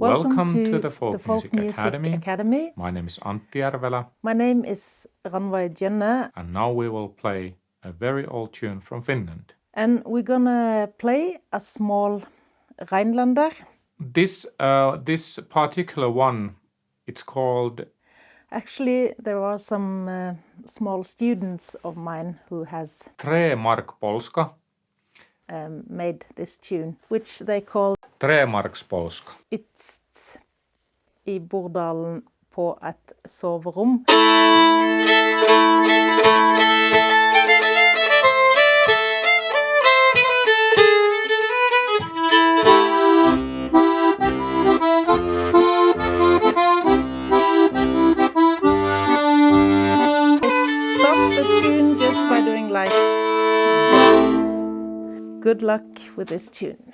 Welcome to the Folk Music Academy. My name is Antti Järvelä. My name is Rannveig Djønne. And now we will play a very old tune from Finland. And we're gonna play a small Reinlender. This particular one, it's called... Actually, there are some small students of mine who has... polska. Made this tune, which they call... polska. Ytst I bordalen på et soverom. Good luck with this tune.